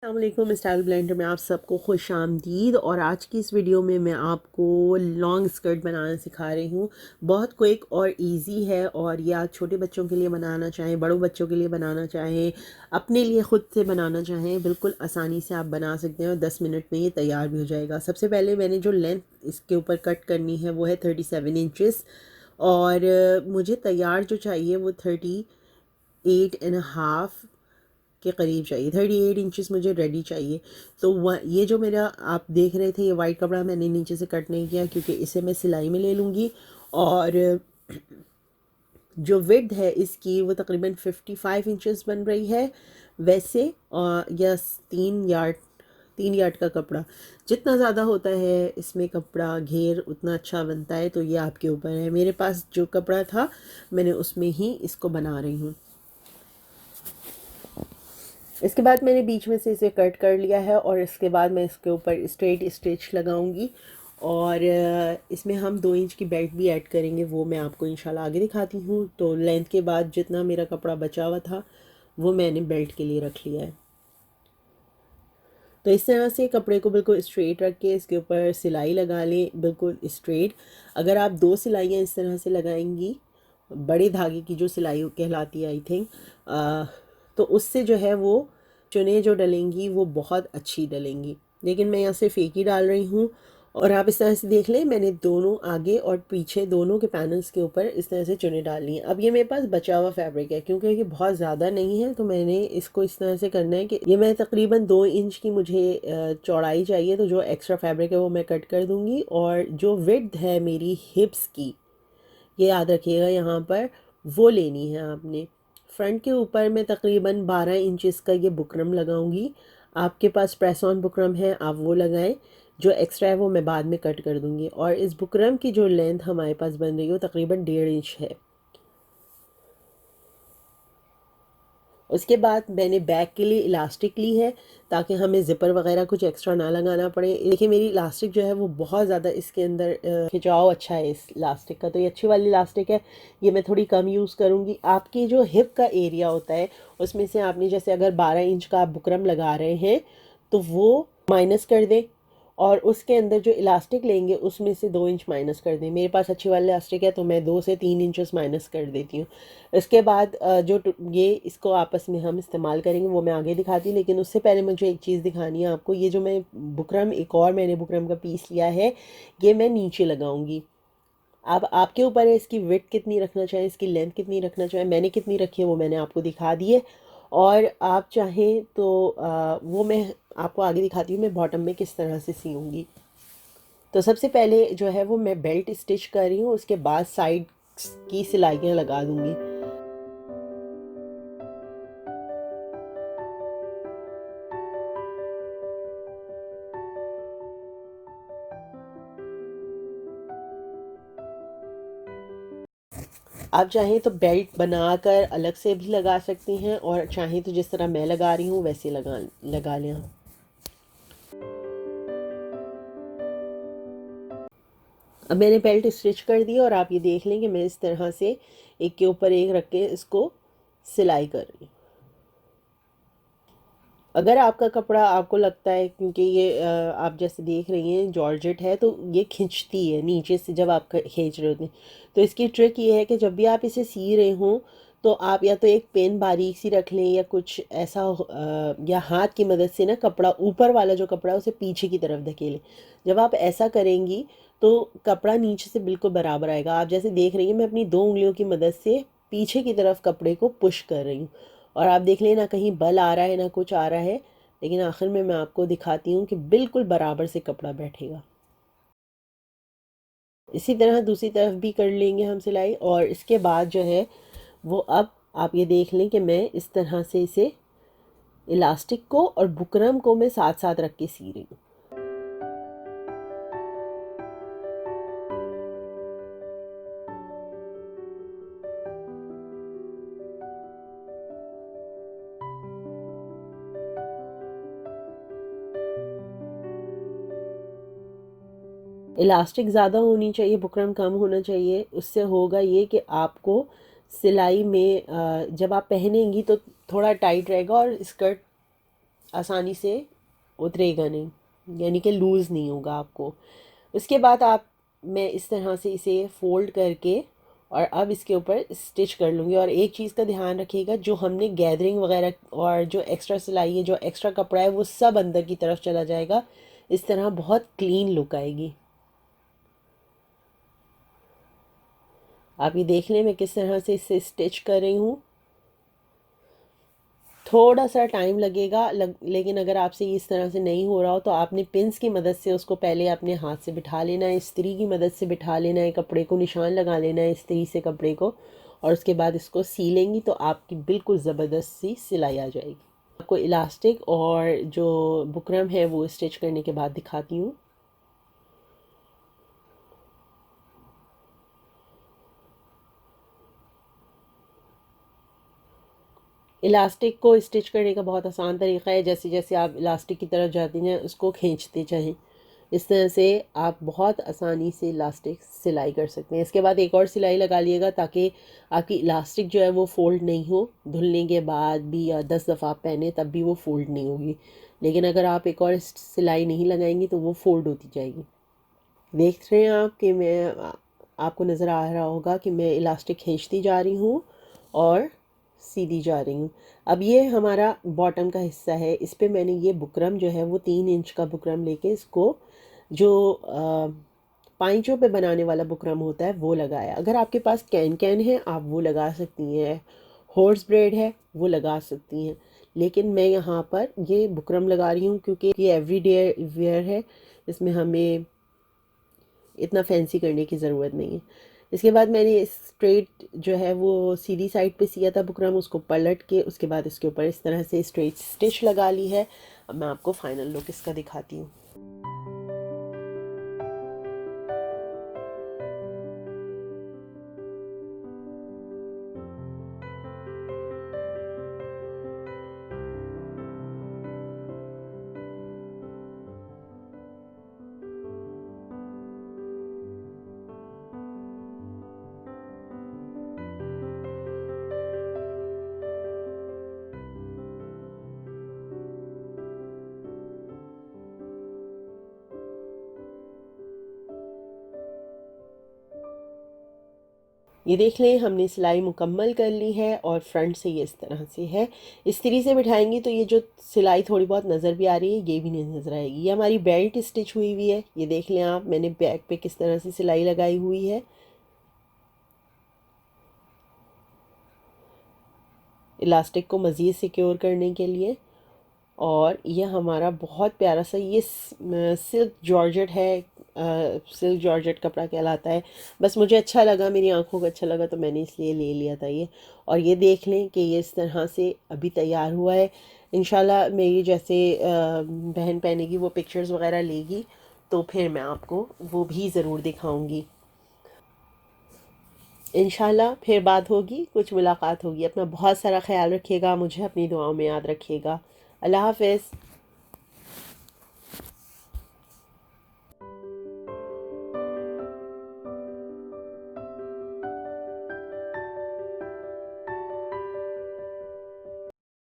अस्सलामुअलैकुम। Style blender में आप सबको खुश आमदीद। और आज की इस वीडियो में मैं आपको लॉन्ग स्कर्ट बनाना सिखा रही हूँ। बहुत क्विक और इजी है और ये आप छोटे बच्चों के लिए बनाना चाहें, बड़ों बच्चों के लिए बनाना चाहें, अपने लिए ख़ुद से बनाना चाहें, बिल्कुल आसानी से आप बना सकते हैं और 10 मिनट में ये तैयार भी हो जाएगा। सबसे पहले मैंने जो लेंथ इसके ऊपर कट करनी है वो है 37 इंचज़ और मुझे तैयार जो चाहिए वो 38.5 के करीब चाहिए। 38 इंचज़ मुझे रेडी चाहिए। तो वह ये जो मेरा आप देख रहे थे ये वाइट कपड़ा मैंने नीचे से कट नहीं किया क्योंकि इसे मैं सिलाई में ले लूँगी। और जो विड्थ है इसकी वो तकरीबन 55 इंचज़ बन रही है वैसे। यस, 3 यार्ड का कपड़ा जितना ज़्यादा होता है इसमें कपड़ा घेर उतना अच्छा बनता है। तो ये आपके ऊपर है। मेरे पास जो कपड़ा था मैंने उसमें ही इसको बना रही हूँ। इसके बाद मैंने बीच में से इसे कट कर लिया है और इसके बाद मैं इसके ऊपर स्ट्रेट स्टिच लगाऊंगी और इसमें हम 2 इंच की बेल्ट भी ऐड करेंगे, वो मैं आपको इंशाल्लाह आगे दिखाती हूँ। तो लेंथ के बाद जितना मेरा कपड़ा बचा हुआ था वो मैंने बेल्ट के लिए रख लिया है। तो इस तरह से कपड़े को बिल्कुल स्ट्रेट रख के इसके ऊपर सिलाई लगा लें, बिल्कुल स्ट्रेट। अगर आप 2 सिलाइयाँ इस तरह से लगाएंगी, बड़े धागे की जो सिलाई कहलाती है आई थिंक, तो उससे जो है वो चुने जो डलेंगी वो बहुत अच्छी डलेंगी। लेकिन मैं यहाँ सिर्फ एक ही डाल रही हूँ। और आप इस तरह से देख लें, मैंने दोनों आगे और पीछे दोनों के पैनल्स के ऊपर इस तरह से चुने डाल लिए। अब ये मेरे पास बचा हुआ फैब्रिक है क्योंकि ये बहुत ज़्यादा नहीं है, तो मैंने इसको इस तरह से करना है कि ये मैं तकरीबन 2 इंच की मुझे चौड़ाई चाहिए। तो जो एक्स्ट्रा फैब्रिक है वो मैं कट कर दूँगी और जो विड्थ है मेरी हिप्स की, ये याद रखिएगा यहाँ पर, वो लेनी है आपने। फ्रंट के ऊपर मैं तकरीबन 12 इंचज़ का ये बुकरम लगाऊंगी। आपके पास प्रेस ऑन बुकरम है आप वो लगाएं। जो एक्स्ट्रा है वो मैं बाद में कट कर दूंगी। और इस बुकरम की जो लेंथ हमारे पास बन रही है वो तकरीबन 1.5 इंच है। उसके बाद मैंने बैक के लिए इलास्टिक ली है ताकि हमें ज़िपर वगैरह कुछ एक्स्ट्रा ना लगाना पड़े। देखिए मेरी इलास्टिक जो है वो बहुत ज़्यादा इसके अंदर खिंचाव अच्छा है इस इलास्टिक का, तो ये अच्छी वाली इलास्टिक है। ये मैं थोड़ी कम यूज़ करूँगी। आपकी जो हिप का एरिया होता है उसमें से आपने जैसे अगर 12 इंच का आप बुकरम लगा रहे हैं तो वो माइनस कर दें और उसके अंदर जो इलास्टिक लेंगे उसमें से 2 इंच माइनस कर दें। मेरे पास अच्छी वाली इलास्टिक है तो मैं 2 से 3 इंचेस माइनस कर देती हूँ। इसके बाद ये इसको आपस में हम इस्तेमाल करेंगे वो मैं आगे दिखाती हूँ। लेकिन उससे पहले मुझे एक चीज़ दिखानी है आपको। ये जो मैं बुकरम, एक और मैंने बुकरम का पीस लिया है, ये मैं नीचे लगाऊंगी। अब आपके ऊपर है इसकी विड्थ कितनी रखना चाहें, इसकी लेंथ कितनी रखना चाहें। मैंने कितनी रखी है वो मैंने आपको दिखा दी है। और आप चाहें तो वो मैं आपको आगे दिखाती हूँ मैं बॉटम में किस तरह से सीऊँगी। तो सबसे पहले जो है वो मैं बेल्ट स्टिच कर रही हूँ, उसके बाद साइड की सिलाइयाँ लगा दूँगी। आप चाहें तो बेल्ट बनाकर अलग से भी लगा सकती हैं और चाहें तो जिस तरह मैं लगा रही हूँ वैसे लगा लें। अब मैंने बेल्ट स्टिच कर दी और आप ये देख लें कि मैं इस तरह से एक के ऊपर एक रख के इसको सिलाई कर रही हूँ। अगर आपका कपड़ा आपको लगता है, क्योंकि ये आप जैसे देख रही हैं जॉर्जेट है तो ये खिंचती है नीचे से जब आप खींच रहे होते हैं, तो इसकी ट्रिक ये है कि जब भी आप इसे सी रहे हों तो आप या तो एक पेन बारीक सी रख लें या कुछ ऐसा या हाथ की मदद से ना कपड़ा, ऊपर वाला जो कपड़ा है उसे पीछे की तरफ धकेलें। जब आप ऐसा करेंगी तो कपड़ा नीचे से बिल्कुल बराबर आएगा। आप जैसे देख रही हैं मैं अपनी 2 उंगलियों की मदद से पीछे की तरफ कपड़े को पुश कर रही हूँ और आप देख लें ना कहीं बल आ रहा है ना कुछ आ रहा है, लेकिन आखिर में मैं आपको दिखाती हूँ कि बिल्कुल बराबर से कपड़ा बैठेगा। इसी तरह दूसरी तरफ भी कर लेंगे हम सिलाई। और इसके बाद जो है वो अब आप ये देख लें कि मैं इस तरह से इसे इलास्टिक को और बुकरम को मैं साथ साथ रख के सी रही हूँ। इलास्टिक ज़्यादा होनी चाहिए, बुकरम कम होना चाहिए। उससे होगा ये कि आपको सिलाई में जब आप पहनेंगी तो थोड़ा टाइट रहेगा और स्कर्ट आसानी से उतरेगा नहीं, यानी कि लूज़ नहीं होगा आपको। उसके बाद आप मैं इस तरह से इसे फ़ोल्ड करके और अब इसके ऊपर स्टिच कर लूँगी। और एक चीज़ का ध्यान रखिएगा, जो हमने गैदरिंग वगैरह और जो एक्स्ट्रा सिलाई है, जो एक्स्ट्रा कपड़ा है, वो सब अंदर की तरफ चला जाएगा। इस तरह बहुत क्लीन लुक आएगी। आप ये देख लें मैं किस तरह से इसे स्टिच कर रही हूँ। थोड़ा सा टाइम लगेगा लेकिन अगर आपसे इस तरह से नहीं हो रहा हो तो आपने पिंस की मदद से उसको पहले अपने हाथ से बिठा लेना है, इस्त्री की मदद से बिठा लेना है, कपड़े को निशान लगा लेना है इस्त्री से कपड़े को, और उसके बाद इसको सीलेंगी तो आपकी बिल्कुल ज़बरदस्त सी सिलाई आ जाएगी। आपको इलास्टिक और जो बुकरम है वो स्टिच करने के बाद दिखाती हूँ। इलास्टिक को स्टिच करने का बहुत आसान तरीका है, जैसे जैसे आप इलास्टिक की तरफ जाती हैं उसको खींचते जाएं। इस तरह से आप बहुत आसानी से इलास्टिक सिलाई कर सकते हैं। इसके बाद एक और सिलाई लगा लिएगा ताकि आपकी इलास्टिक जो है वो फ़ोल्ड नहीं हो। धुलने के बाद भी या 10 दफ़ा आप पहने तब भी वो फ़ोल्ड नहीं होगी, लेकिन अगर आप एक और सिलाई नहीं लगाएंगी तो वो फ़ोल्ड होती जाएगी। देख रहे हैं आप कि आपको नज़र आ रहा होगा कि मैं इलास्टिक खींचती जा रही हूँ और सीधी जा रही हूँ। अब ये हमारा बॉटम का हिस्सा है, इस पे मैंने ये बुकरम जो है वो 3 इंच का बुकरम लेके इसको जो पाइचों पे बनाने वाला बुकरम होता है वो लगाया। अगर आपके पास कैन कैन है आप वो लगा सकती हैं, हॉर्स ब्रेड है वो लगा सकती हैं, लेकिन मैं यहाँ पर ये बुकरम लगा रही हूँ क्योंकि ये एवरीडे वेयर है, इसमें हमें इतना फैंसी करने की ज़रूरत नहीं है। इसके बाद मैंने स्ट्रेट जो है वो सीधी साइड पे सिया था बुकरम, उसको पलट के उसके बाद इसके ऊपर इस तरह से स्ट्रेट स्टिच लगा ली है। अब मैं आपको फाइनल लुक इसका दिखाती हूँ। ये देख लें हमने सिलाई मुकम्मल कर ली है और फ्रंट से ये इस तरह से है। इस्त्री से बिठाएंगी तो ये जो सिलाई थोड़ी बहुत नज़र भी आ रही है ये भी नहीं नज़र आएगी। ये हमारी बेल्ट स्टिच हुई हुई है, ये देख लें आप मैंने बैक पे किस तरह से सिलाई लगाई हुई है इलास्टिक को मज़ीद सिक्योर करने के लिए। और ये हमारा बहुत प्यारा सा ये सिल्क जॉर्जेट है, सिल्क जॉर्जेट कपड़ा कहलाता है। बस मुझे अच्छा लगा, मेरी आंखों को अच्छा लगा तो मैंने इसलिए ले लिया था ये। और ये देख लें कि ये इस तरह से अभी तैयार हुआ है। इंशाल्लाह मेरी जैसे बहन पहनेगी वो पिक्चर्स वगैरह लेगी तो फिर मैं आपको वो भी ज़रूर दिखाऊंगी। इंशाल्लाह फिर बात होगी, कुछ मुलाकात होगी। अपना बहुत सारा ख्याल रखिएगा, मुझे अपनी दुआओं में याद रखिएगा। अल्लाह हाफ़िज़।